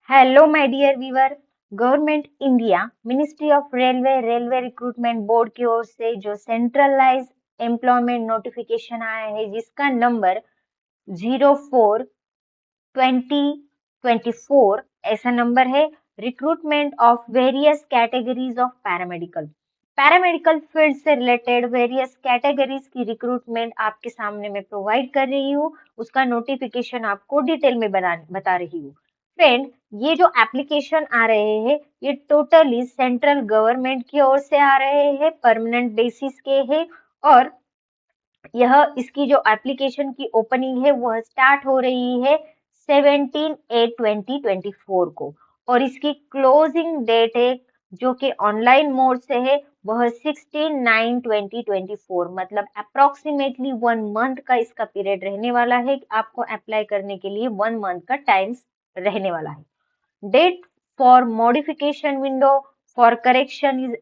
Hello my dear viewer. Government India ministry of railway recruitment board की ओर से जो सेंट्रलाइज एम्प्लॉयमेंट नोटिफिकेशन आया है जिसका नंबर 04/2024 ऐसा नंबर है। Recruitment of various categories of paramedical paramedical field से रिलेटेड वेरियस कैटेगरीज की रिक्रूटमेंट आपके सामने मैं प्रोवाइड कर रही हूँ। उसका नोटिफिकेशन आपको डिटेल में बता रही हूँ। फ्रेंड, ये जो एप्लीकेशन आ रहे हैं ये टोटली सेंट्रल गवर्नमेंट की ओर से आ रहे हैं, परमानेंट बेसिस के हैं। और यह इसकी जो एप्लीकेशन की ओपनिंग है वह स्टार्ट हो रही है 17/8/2024 को, और इसकी क्लोजिंग डेट है जो कि ऑनलाइन मोड से है वह 16/9/2024, मतलब अप्रोक्सीमेटली 1 मंथ का इसका पीरियड रहने वाला है। आपको अप्लाई करने के लिए 1 मंथ का टाइम रहने वाला है। Date for modification window for correction is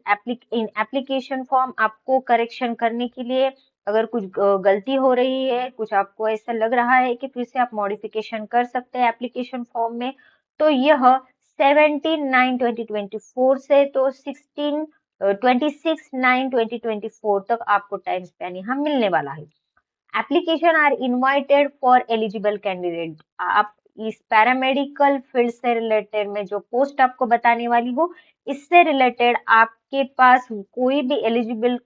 in application form। आपको करेक्शन करने के लिए अगर कुछ गलती हो रही है, कुछ आपको ऐसा लग रहा है कि फिर से आप मॉडिफिकेशन कर सकते हैं एप्लीकेशन फॉर्म में, तो यह 17/9/2024 से तो 26/9/2024 तक आपको टाइम स्पैन यहाँ मिलने वाला है। Application are invited for eligible candidate. आप इस पैरामेडिकल फील्ड से रिलेटेड में जो पोस्ट आपको बताने वाली हूँ इससे रिलेटेड आपके पास कोई भी एलिजिबल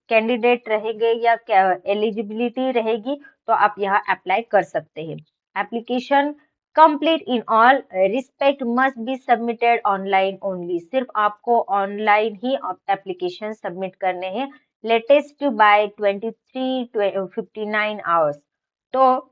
कैंडिडेट रहेंगे या क्या एलिजिबिलिटी रहेगी तो आप यहाँ अप्लाई कर सकते हैं। Application complete in all respect must be submitted online only. सिर्फ आपको ऑनलाइन ही एप्लीकेशन सबमिट करने हैं, लेटेस्ट बाय 23:59 आवर्स। तो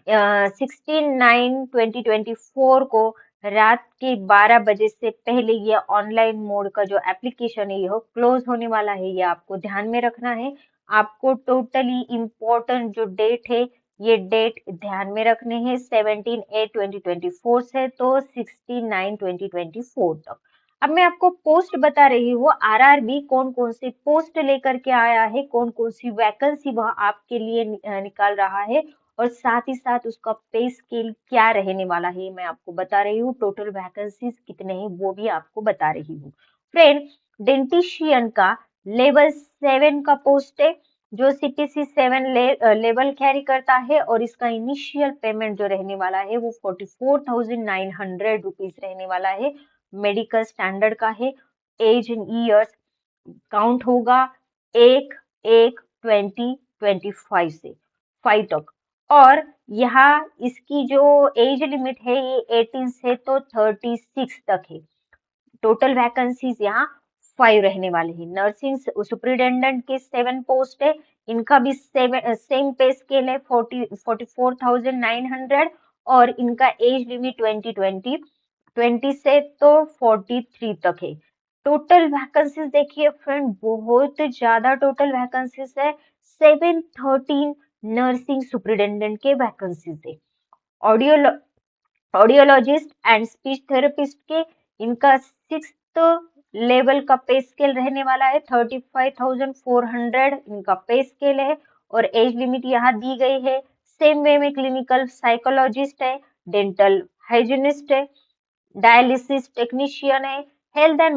16/9/2024 को रात के 12 बजे से पहले ये ऑनलाइन मोड का जो एप्लीकेशन है यह क्लोज होने वाला है, ये आपको ध्यान में रखना है। आपको टोटली इम्पोर्टेंट जो डेट है ये डेट ध्यान में रखने हैं, 17/8/2024 से तो 16/9/2024 तक। अब मैं आपको पोस्ट बता रही हूँ, आरआरबी कौन कौन सी पोस्ट लेकर के आया है, कौन कौन सी वैकेंसी वह आपके लिए निकाल रहा है, और साथ ही साथ उसका पे स्केल क्या रहने वाला है मैं आपको बता रही हूँ। टोटल वैकेंसीज कितने हैं वो भी आपको बता रही हूँ। फ्रेंड, डेंटिशियन का लेवल 7 का पोस्ट है जो CPC 7 लेवल कैरी करता है, और इसका इनिशियल पेमेंट जो रहने वाला है वो 44,900 रुपीज रहने वाला है। मेडिकल स्टैंडर्ड का है। एज इन ईयर्स काउंट होगा 1/1/2025 से 5 तक। और यहाँ इसकी जो एज लिमिट है ये 18 से तो 36 तक है। टोटल वैकेंसीज यहाँ 5 रहने वाले हैं। नर्सिंग सुपरिटेंडेंट के 7 पोस्ट है, इनका भी सेम पे स्केल है 44,900, और इनका एज लिमिट 20 से तो 43 तक है। टोटल वैकेंसीज देखिए फ्रेंड, बहुत ज्यादा टोटल वैकेंसीज है। 713 नर्सिंग सुपरिटेंडेंट के वैकेंसीज है। Audio audiologist and speech therapist के इनका 6th लेवल का पे स्केल रहने वाला है, 35,400 इनका पे स्केल है, और एज लिमिट यहाँ दी गई है। सेम वे में क्लिनिकल साइकोलॉजिस्ट है, डेंटल हाइजीनिस्ट है, डायलिसिस टेक्नीशियन है, health and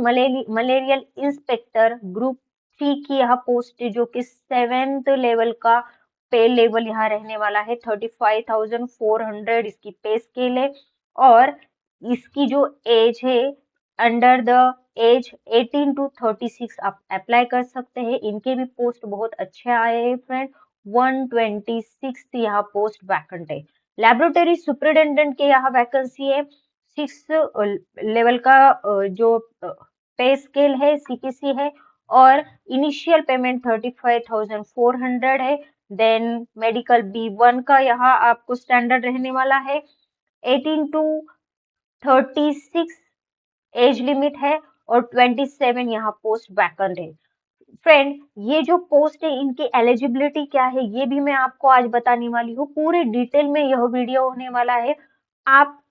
malarial inspector group 3 की यह पोस्ट है जो कि 7th लेवल का पे लेवल यहाँ रहने वाला है। 35,400 इसकी पे स्केल है, और इसकी जो एज है अंडर द एज 18 to 36 आप अप्लाई कर सकते हैं। इनके भी पोस्ट बहुत अच्छे आए हैं फ्रेंड। 126 यहाँ पोस्ट वैकेंट है। लेबोरेटरी सुपरिटेंडेंट के यहाँ वैकेंसी है। 6 लेवल का जो पे स्केल है CPC है, और इनिशियल पेमेंट 35,400 है। देन मेडिकल B1 का यहाँ आपको स्टैंडर्ड रहने वाला है, 18 to 36 एज लिमिट है, और 27 यहाँ पोस्ट वैकेंट है। फ्रेंड, ये जो पोस्ट है इनकी एलिजिबिलिटी क्या है ये भी मैं आपको आज बताने वाली हूँ। पूरे डिटेल में यह वीडियो होने वाला है। आप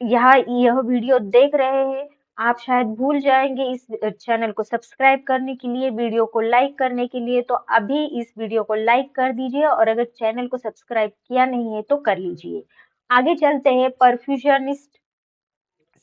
यहाँ यह वीडियो देख रहे हैं, आप शायद भूल जाएंगे इस चैनल को सब्सक्राइब करने के लिए, वीडियो को लाइक करने के लिए, तो अभी इस वीडियो को लाइक कर दीजिए, और अगर चैनल को सब्सक्राइब किया नहीं है तो कर लीजिए। आगे चलते हैं। Perfusionist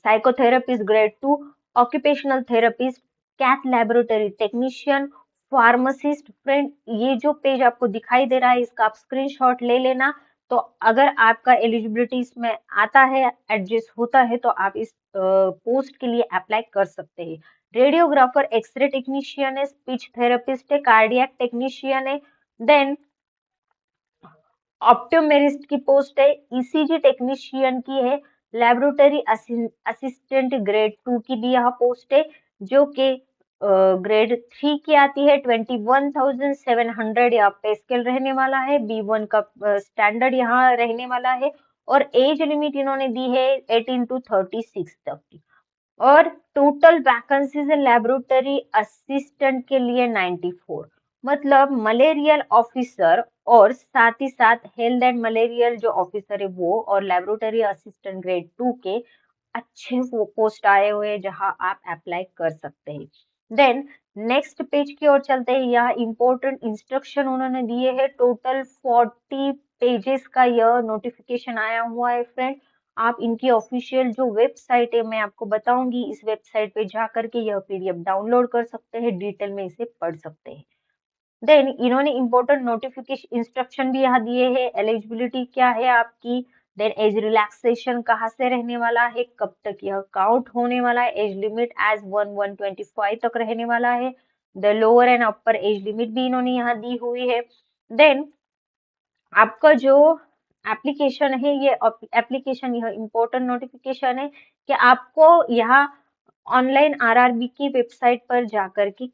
psychotherapist grade 2, occupational therapist, cath laboratory technician, pharmacist. Friend, ये जो पेज आपको दिखाई दे रहा है इसका आप स्क्रीनशॉट ले लेना। तो अगर आपका एलिजिबिलिटी इसमें आता है, एडजस्ट होता है, तो आप इस पोस्ट के लिए अप्लाई कर सकते हैं। रेडियोग्राफर, एक्सरे टेक्नीशियन है, स्पीच थेरेपिस्ट है, कार्डियक टेक्नीशियन है। देन ऑप्टोमेरिस्ट की पोस्ट है, ईसीजी टेक्नीशियन की है, लेबोरेटरी असिस्टेंट ग्रेड 2 की भी यह पोस्ट है, जो कि ग्रेड 3 की आती है। 21,700 यहाँ पे स्केल रहने वाला है, B1 का स्टैंडर्ड यहाँ रहने वाला है। और एज लिमिट इन्होंने दी है 18 to 36 तक की। और टोटल वैकेंसीज है लेबोरेटरी असिस्टेंट के लिए 94, मतलब मलेरियल ऑफिसर और साथ ही साथ हेल्थ एंड मलेरियल जो ऑफिसर है वो, और लेबोरेटरी असिस्टेंट ग्रेड 2 के अच्छे वो पोस्ट आए हुए हैं जहां आप अप्लाई कर सकते हैं। देन नेक्स्ट पेज की ओर चलते हैं। यहाँ इंपॉर्टेंट इंस्ट्रक्शन उन्होंने दिए हैं। टोटल 40 पेजेस का यह नोटिफिकेशन आया हुआ है फ्रेंड। आप इनकी ऑफिशियल जो वेबसाइट है मैं आपको बताऊंगी, इस वेबसाइट पे जा करके यह पीडीएफ डाउनलोड कर सकते हैं, डिटेल में इसे पढ़ सकते हैं। देन इन्होंने इंपॉर्टेंट नोटिफिकेशन इंस्ट्रक्शन भी यहाँ दिए हैं। एलिजिबिलिटी क्या है आपकी, देन एज रिलैक्सेशन कहाँ से रहने वाला है, कब तक यह काउंट होने वाला है, एज लिमिट एज 1/125 तक रहने वाला है। The lower and upper age limit भी इन्होंने यहाँ दी हुई है। देन आपका जो एप्लीकेशन है, ये एप्लीकेशन यह इम्पोर्टेंट नोटिफिकेशन है कि आपको यहाँ ऑनलाइन आरआरबी की वेबसाइट पर जाकर के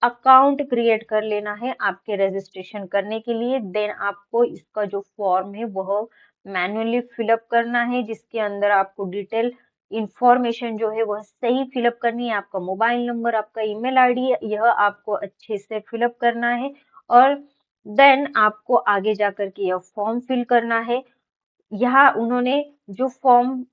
अकाउंट क्रिएट कर लेना है आपके रजिस्ट्रेशन करने के लिए। देन आपको इसका जो फॉर्म है वह मैन्युअली फिलअप करना है, जिसके अंदर आपको डिटेल इंफॉर्मेशन जो है वह सही फिलअप करनी है। आपका मोबाइल नंबर, आपका ईमेल आईडी, यह आपको अच्छे से फिलअप करना है। और देन आपको आगे जाकर के यह फॉर्म फिल करना है। यहाँ उन्होंने जो फॉर्म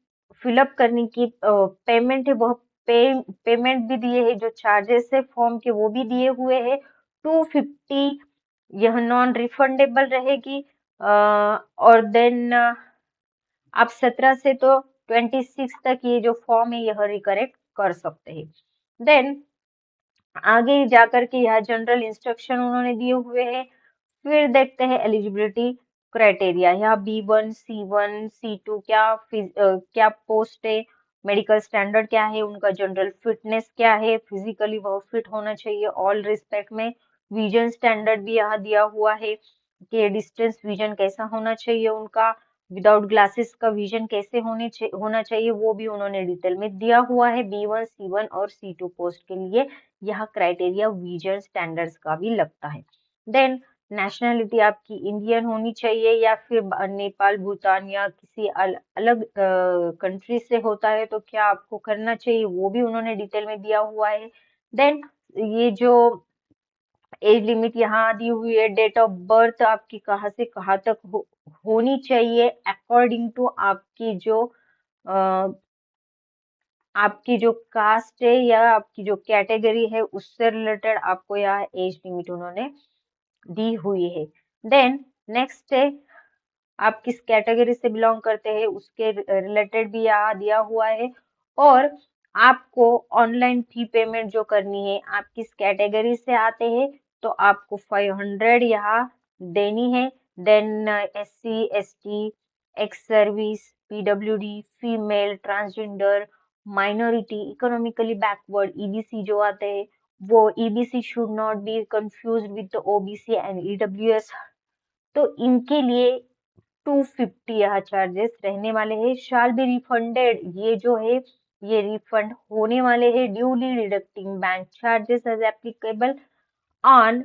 फिलअप करने की पेमेंट है वह पेमेंट भी दिए है, जो चार्जेस है फॉर्म के वो भी दिए हुए हैं। 250 यह नॉन रिफंडेबल रहेगी। और देन आप 17 से तो 26 तक ये जो फॉर्म है यह रिकरेक्ट कर सकते हैं। देन आगे जाकर के यहाँ जनरल इंस्ट्रक्शन उन्होंने दिए हुए हैं। फिर देखते हैं एलिजिबिलिटी क्राइटेरिया। यहाँ B1, C1, C2 क्या पोस्ट है, मेडिकल स्टैंडर्ड क्या है, उनका जनरल फिटनेस क्या है, फिजिकली वो फिट होना चाहिए ऑल रिस्पेक्ट में। विजन स्टैंडर्ड भी यहाँ दिया हुआ है कि डिस्टेंस विजन कैसा होना चाहिए उनका, विदाउट ग्लासेस का विजन कैसे होना चाहिए, वो भी उन्होंने डिटेल में दिया हुआ है। B1, C1 और C2 पोस्ट के लिए यहाँ क्राइटेरिया विजन स्टैंडर्ड्स का भी लगता है। देन नेशनलिटी आपकी इंडियन होनी चाहिए या फिर नेपाल, भूटान या किसी अलग कंट्री से होता है तो क्या आपको करना चाहिए, वो भी उन्होंने डिटेल में दिया हुआ है। देन ये जो एज लिमिट यहाँ दी हुई है, डेट ऑफ बर्थ आपकी कहाँ से कहाँ तक होनी चाहिए अकॉर्डिंग टू आपकी जो कास्ट है या आपकी जो कैटेगरी है उससे रिलेटेड आपको यहाँ एज लिमिट उन्होंने दी हुई है। देन नेक्स्ट है आप किस कैटेगरी से बिलोंग करते हैं उसके रिलेटेड भी यहाँ दिया हुआ है। और आपको ऑनलाइन फी पेमेंट जो करनी है, आप किस कैटेगरी से आते हैं तो आपको 500 यहाँ देनी है। Then SC ST, ex service, PWD, female, transgender, minority, economically backward, EBC जो आते हैं वो, EBC should not be confuse with OBC and EWS। तो इनके लिए 250 यहाँ चार्जेस रहने वाले हैं। शाल बी रिफंडेड, ये जो है ये रिफंड होने वाले हैं। Duly deducting bank charges as applicable on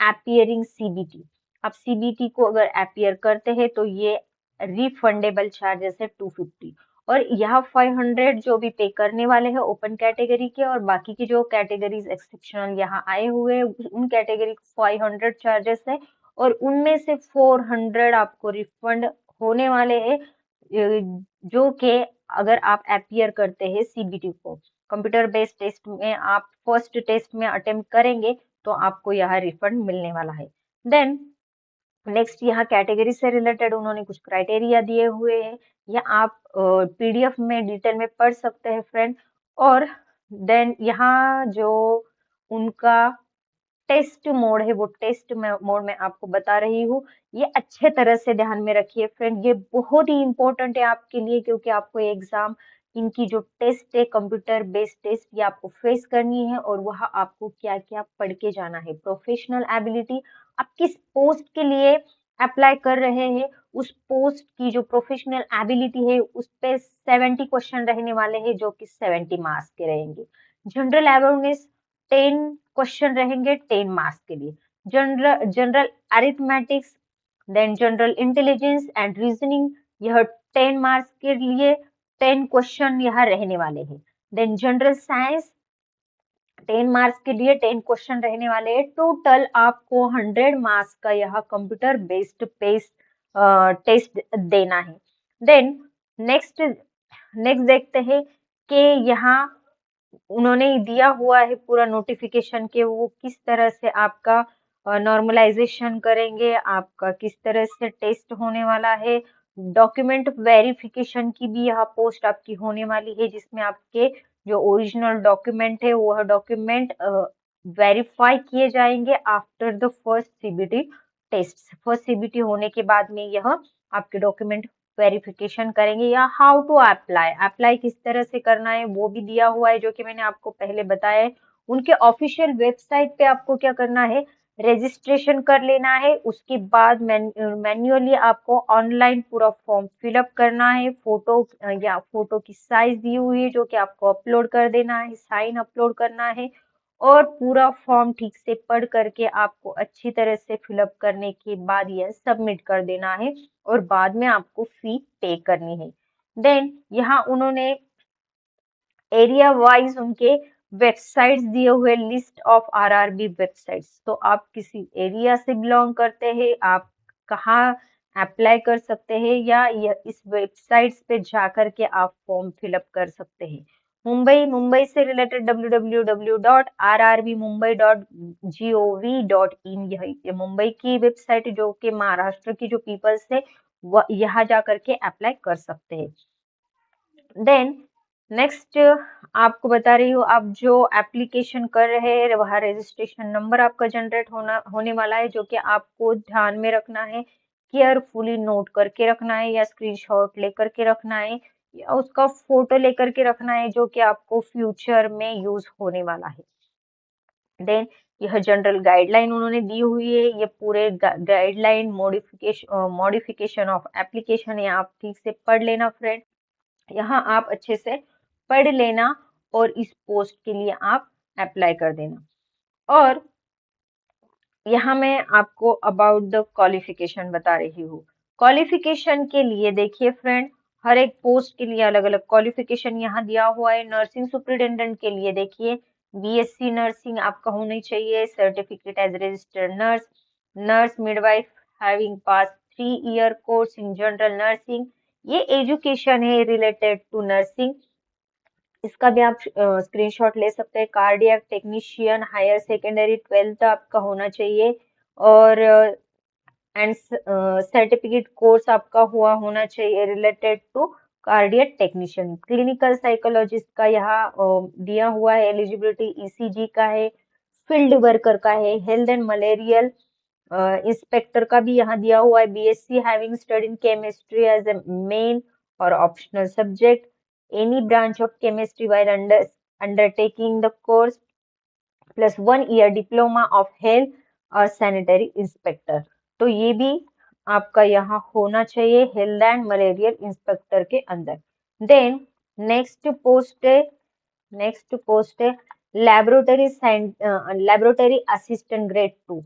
appearing CBT। अब CBT को अगर अपीयर करते हैं तो ये रिफंडेबल चार्जेस है 250। और यहाँ 500 जो भी पे करने वाले हैं ओपन कैटेगरी के, और बाकी की जो कैटेगरीज एक्सेप्शनल यहाँ आए हुए हैं उन कैटेगरी 500 चार्जेस है, और उनमें से 400 आपको रिफंड होने वाले हैं, जो कि अगर आप अपीयर करते हैं CBT को, कंप्यूटर बेस्ड टेस्ट में आप फर्स्ट टेस्ट में अटेम्प्ट करेंगे तो आपको यह रिफंड मिलने वाला है। देन नेक्स्ट यहाँ कैटेगरी से रिलेटेड उन्होंने कुछ क्राइटेरिया दिए हुए हैं, या आप पीडीएफ में डिटेल में पढ़ सकते हैं फ्रेंड। और देन यहाँ जो उनका टेस्ट मोड है, वो टेस्ट मोड में आपको बता रही हूँ। ये अच्छे तरह से ध्यान में रखिए फ्रेंड, ये बहुत ही इंपॉर्टेंट है आपके लिए, क्योंकि आपको एग्जाम इनकी जो टेस्ट है कंप्यूटर बेस्ड टेस्ट, ये आपको फेस करनी है, और वह आपको क्या क्या पढ़ के जाना है। प्रोफेशनल एबिलिटी, आप किस पोस्ट के लिए अप्लाई कर रहे हैं, उस पोस्ट की जो प्रोफेशनल एबिलिटी है उस पे 70 क्वेश्चन रहने वाले हैं, जो कि 70 मार्क्स के रहेंगे। जनरल अवेयरनेस 10 क्वेश्चन रहेंगे 10 मार्क्स के लिए। General general arithmetics, then general intelligence and reasoning, यह 10 मार्क्स के लिए 10 क्वेश्चन यहाँ रहने वाले हैं। देन जनरल साइंस 10 मार्क्स के लिए 10 क्वेश्चन रहने वाले हैं। टोटल आपको 100 मार्क्स का यह कंप्यूटर बेस्ड टेस्ट देना है। देन नेक्स्ट नेक्स्ट देखते हैं कि यहाँ उन्होंने दिया हुआ है पूरा नोटिफिकेशन के वो किस तरह से आपका नॉर्मलाइजेशन करेंगे, आपका किस तरह से टेस्ट होने वाला है। डॉक्यूमेंट वेरिफिकेशन की भी यहाँ पोस्ट आपकी होने वाली है, जिसमें आपके जो ओरिजिनल डॉक्यूमेंट है वह डॉक्यूमेंट वेरीफाई किए जाएंगे after the first CBT test. First CBT होने के बाद में यह आपके डॉक्यूमेंट वेरिफिकेशन करेंगे। या हाउ टू अप्लाई, अप्लाई किस तरह से करना है वो भी दिया हुआ है, जो कि मैंने आपको पहले बताया है। उनके ऑफिशियल वेबसाइट पे आपको क्या करना है, रजिस्ट्रेशन कर लेना है। उसके बाद मैन्युअली आपको ऑनलाइन पूरा फॉर्म फिलअप करना है। फोटो या फोटो की साइज दी हुई है, जो कि आपको अपलोड कर देना है, साइन अपलोड करना है, और पूरा फॉर्म ठीक से पढ़ करके आपको अच्छी तरह से फिलअप करने के बाद यह सबमिट कर देना है, और बाद में आपको फी पे करनी है। देन यहाँ उन्होंने एरिया वाइज उनके वेबसाइट्स दिए हुए, लिस्ट ऑफ आरआरबी वेबसाइट्स। तो आप किसी एरिया से बिलोंग करते हैं, आप कहाँ अप्लाई कर सकते हैं, या इस वेबसाइट्स पे जा करके आप फॉर्म फिलअप कर सकते हैं। मुंबई से रिलेटेड www.rrbmumbai.gov.in, यह मुंबई की वेबसाइट, जो कि महाराष्ट्र की जो पीपल्स है वह यहाँ जा करके अप्लाई कर सकते हैं। देन नेक्स्ट आपको बता रही हूँ, आप जो एप्लीकेशन कर रहे हैं वह रजिस्ट्रेशन नंबर आपका जनरेट होने वाला है, जो कि आपको ध्यान में रखना है, केयरफुली नोट करके रखना है, या स्क्रीनशॉट लेकर के रखना है, या उसका फोटो लेकर के रखना है, जो कि आपको फ्यूचर में यूज होने वाला है। देन यह जनरल गाइडलाइन उन्होंने दी हुई है, ये पूरे गाइडलाइन मॉडिफिकेशन ऑफ एप्लीकेशन है, आप ठीक से पढ़ लेना फ्रेंड। यहाँ आप अच्छे से पढ़ लेना, और इस पोस्ट के लिए आप अप्लाई कर देना। और यहाँ मैं आपको अबाउट द क्वालिफिकेशन बता रही हूँ। क्वालिफिकेशन के लिए देखिए फ्रेंड, हर एक पोस्ट के लिए अलग अलग क्वालिफिकेशन यहाँ दिया हुआ है। नर्सिंग सुपरिटेंडेंट के लिए देखिए, बीएससी नर्सिंग आपका होनी चाहिए, certificate as registered nurse, nurse midwife having pass 3 year course in general nursing. ये एजुकेशन है रिलेटेड टू नर्सिंग, इसका भी आप स्क्रीनशॉट ले सकते हैं। Cardiac technician higher secondary 12th आपका होना चाहिए, और एंड सर्टिफिकेट कोर्स आपका हुआ होना चाहिए related to cardiac technician. Clinical psychologist का यहाँ दिया हुआ है, एलिजिबिलिटी ईसीजी का है, फील्ड वर्कर का है, हेल्थ एंड मलेरियल इंस्पेक्टर का भी यहाँ दिया हुआ है। BSc having study in chemistry as a main और optional subject, any branch of chemistry while undertaking the course, plus 1 year diploma of health और sanitary inspector। तो ये भी आपका यहाँ होना चाहिए हेल्थ एंड मलेरियल इंस्पेक्टर के अंदर। देन नेक्स्ट पोस्ट है लेबोरेटरी असिस्टेंट ग्रेड 2।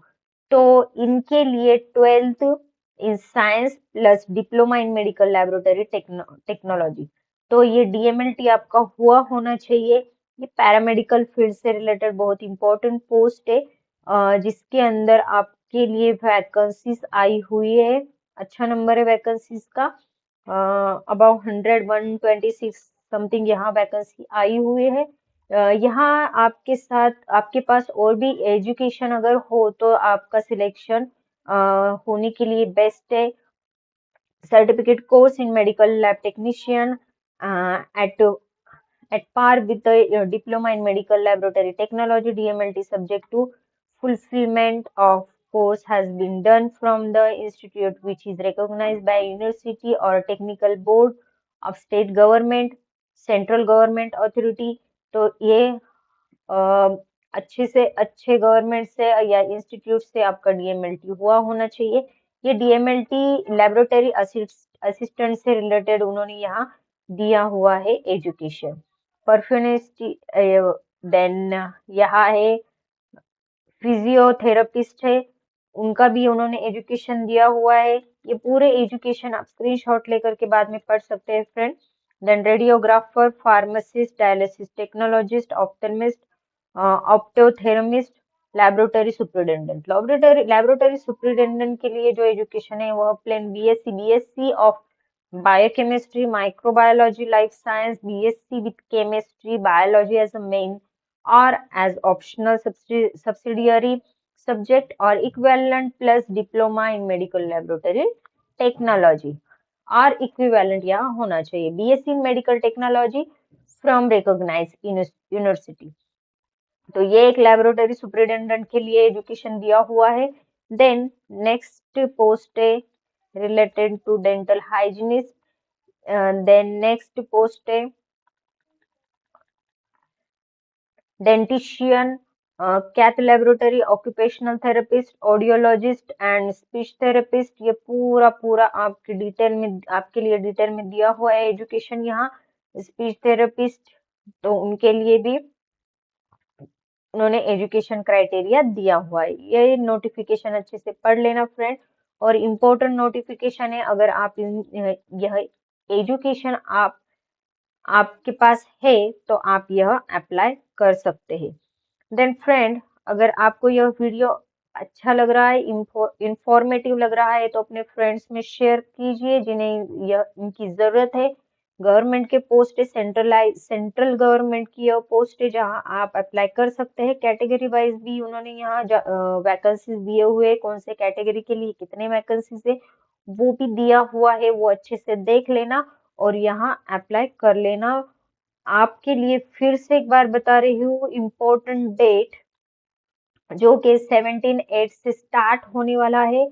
तो इनके लिए 12th in science plus diploma in medical laboratory technology. तो ये डीएमएलटी आपका हुआ होना चाहिए। ये पैरामेडिकल फील्ड से रिलेटेड बहुत इंपॉर्टेंट पोस्ट है, जिसके अंदर आपके लिए वैकेंसीज आई हुई है। अच्छा नंबर है वैकेंसीज का, अबाउट 126 समथिंग यहाँ वैकेंसी आई हुई है। यहाँ आपके साथ आपके पास और भी एजुकेशन अगर हो तो आपका सिलेक्शन होने के लिए बेस्ट है। Certificate course in medical lab technician at par with the diploma in medical laboratory technology. DMLT subject to fulfillment of course has been done from the institute which is recognized by university or technical board of state government, central government authority. तो ये अच्छे से अच्छे government से या institute से आपका DMLT हुआ होना चाहिए। ये डीएमएलटी लेबोरेटरी असिस्टेंट से रिलेटेड उन्होंने यहाँ दिया हुआ है एजुकेशन। परफ्यूनिस्ट देन यहाँ है फिजियोथेरेपिस्ट है, उनका भी उन्होंने एजुकेशन दिया हुआ है। ये पूरे एजुकेशन आप स्क्रीनशॉट लेकर के बाद में पढ़ सकते हैं friend. Then radiographer, pharmacist, dialysis technologist, ophthalmist, optometrist, laboratory superintendent. Laboratory superintendent के लिए जो एजुकेशन है वह plain BSc of biochemistry, microbiology, life science, BSc with chemistry, biology as a main or as optional subsidiary subject or equivalent plus diploma in medical laboratory technology or equivalent यहाँ होना चाहिए। BSc in medical technology from recognized university। तो ये एक laboratory superintendent के लिए education दिया हुआ है। देन नेक्स्ट पोस्ट है related to dental hygienist. Then next post है dietician, cath laboratory, occupational therapist, audiologist and speech therapist. ये पूरा आपके लिए डिटेल में दिया हुआ है एजुकेशन यहाँ। स्पीच थेरेपिस्ट तो उनके लिए भी उन्होंने एजुकेशन क्राइटेरिया दिया हुआ है। ये नोटिफिकेशन अच्छे से पढ़ लेना फ्रेंड, और इम्पोर्टेंट नोटिफिकेशन है। अगर आप यह एजुकेशन आपके पास है तो आप यह अप्लाई कर सकते हैं। देन फ्रेंड, अगर आपको यह वीडियो अच्छा लग रहा है, इंफॉर्मेटिव लग रहा है, तो अपने फ्रेंड्स में शेयर कीजिए जिन्हें यह इनकी जरूरत है। गवर्नमेंट के पोस्ट है, सेंट्रल गवर्नमेंट की यह पोस्ट है जहां आप अप्लाई कर सकते हैं। कैटेगरी वाइज भी उन्होंने यहाँ वैकेंसीज दिए हुए, कौन से कैटेगरी के लिए कितने वैकेंसीज है वो भी दिया हुआ है, वो अच्छे से देख लेना और यहाँ अप्लाई कर लेना। आपके लिए फिर से एक बार बता रही हूँ इम्पोर्टेंट डेट, जो कि 17/8 से स्टार्ट होने वाला है।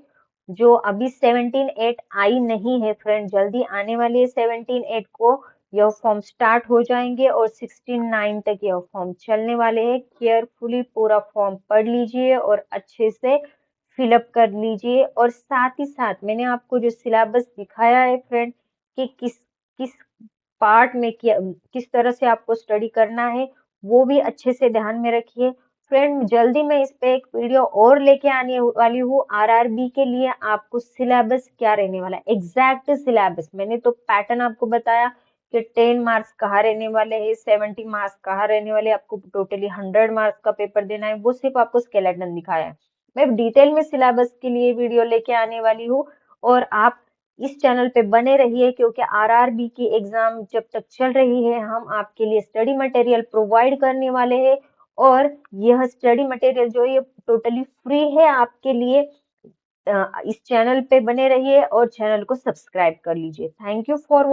जो अभी 17/8 आई नहीं है फ्रेंड, जल्दी आने वाली है। 17/8 को यह फॉर्म स्टार्ट हो जाएंगे और 16/9 तक यह फॉर्म चलने वाले हैं। केयरफुली पूरा फॉर्म पढ़ लीजिए और अच्छे से फिलअप कर लीजिए। और साथ ही साथ मैंने आपको जो सिलेबस दिखाया है फ्रेंड कि किस किस पार्ट में किस तरह से आपको स्टडी करना है, वो भी अच्छे से ध्यान में रखिए फ्रेंड। जल्दी मैं इस पे एक वीडियो और लेके आने वाली हूँ आरआरबी के लिए। आपको सिलेबस क्या रहने वाला है, एग्जैक्ट सिलेबस। मैंने तो पैटर्न आपको बताया कि 10 मार्क्स कहाँ रहने वाले हैं, 70 मार्क्स कहाँ रहने वाले, आपको टोटली 100 मार्क्स का पेपर देना है, वो सिर्फ आपको स्केलेटन दिखाया है। मैं डिटेल में सिलेबस के लिए वीडियो लेके आने वाली हूँ और आप इस चैनल पे बने रहिए, क्योंकि आरआरबी की एग्जाम जब तक चल रही है हम आपके लिए स्टडी मटेरियल प्रोवाइड करने वाले हैं। और यह स्टडी मटेरियल जो ये टोटली फ्री है आपके लिए। इस चैनल पे बने रहिए और चैनल को सब्सक्राइब कर लीजिए। Thank you for